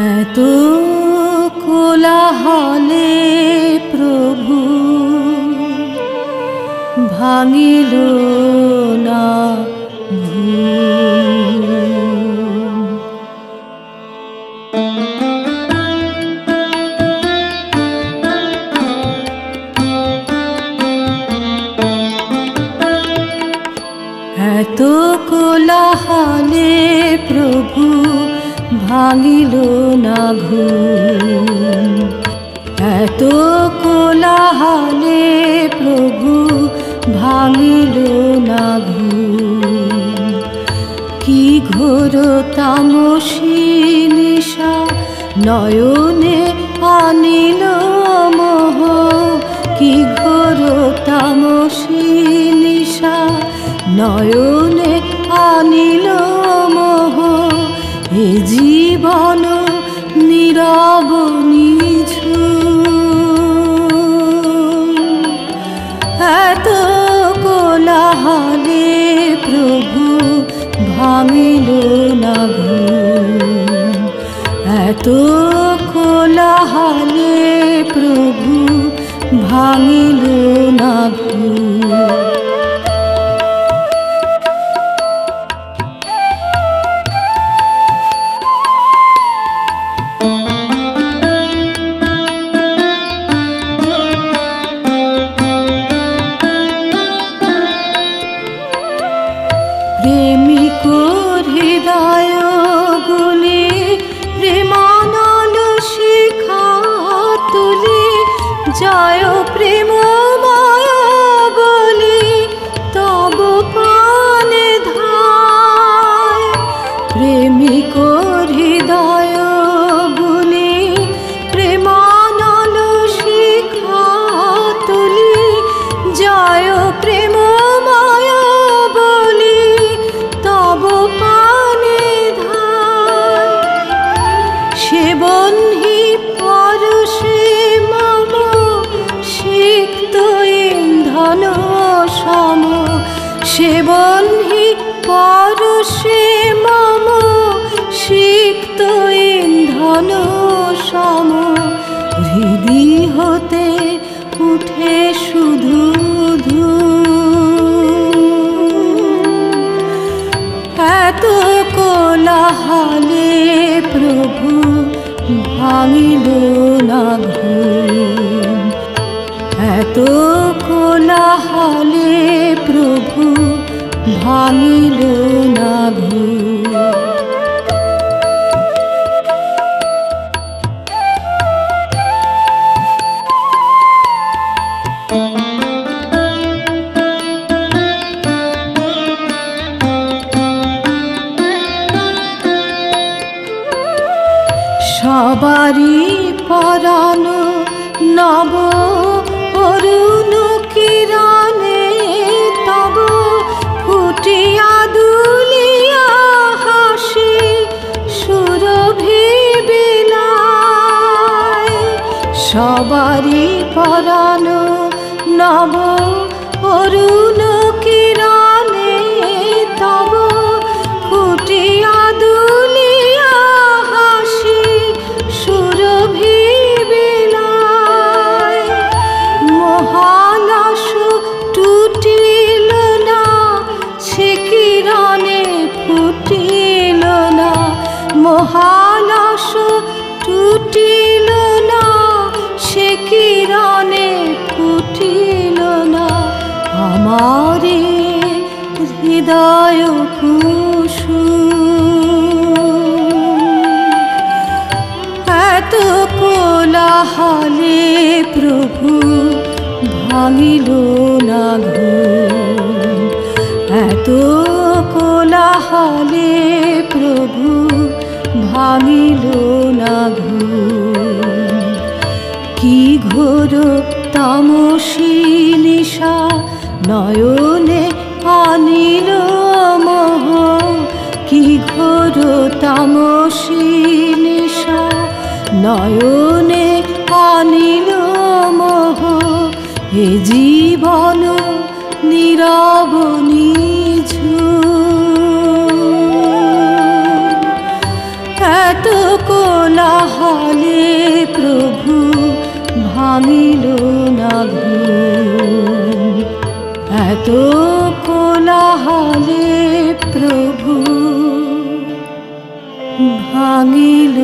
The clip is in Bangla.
এত কোলাহলে প্রভু ভাঙিল না ঘুম। এত কোলাহলে প্রভু ভাঙিল না ঘুম। এত কোলাহলে প্রভু ভাঙিল না ঘুম। কি ঘোর তামসী নিশা নয়নে আনিল মোহ। কি ঘোর তামসী নিশা নয়নে আনিল মোহ। এ জীবন নীরব নিঝুম। এত কোলাহলে প্রভু ভাঙিল না ঘুম। এত কোলাহলে প্রভু ভাঙিল না ঘুম। প্রেমিক হৃদয় গুলি প্রেমানল শিখা তুলি। জয় প্রেমময় বলি তব পানে ধায়। প্রেমিক হৃদয় গুলি প্রেমানল শিখা তুলি। জয় প্রেমময় বলি তব পানে ধায়। সেবন্হি পরশে মম সিক্ত ইন্ধন সম। সেবন্হি পরশে মম সিক্ত ইন্ধন সম। হৃদি হতে উঠে শুধু ধূম। এত কোলাহলে প্রভু ভাঙিল না ঘুম। এত কোলাহলে প্রভু ভাঙিল না ঘুম। সবারি পরাণ নব অরুণ কিরণে তব ফুটিয়া দুলিয়া হাসি সুরভি বিলায়। সবারি পরাণ নব অরুণ কিরণে তব ফুটিয়া দুলিয়া হাসি সুরভি বিলায়। মহালাস টুটিল না সে কিরণে ফুটিল না। মহালাস টুটিল না সে কিরণে ফুটিল না। আমারে হৃদয় কুসুম। এত কোলাহলে প্রভু ভাঙিল না ঘুম। এত কোলাহলে প্রভু ভাঙিল না ঘুম। কি ঘোর তামসী নিশা নয়নে আনিল মোহ। কি ঘোর তামসী নিশা নয়নে আনিল মোহ। এ জীবন নীরব নিঝুম। এত কোলাহলে প্রভু ভাঙিল না ঘুম, এত কোলাহলে প্রভু ভাঙিল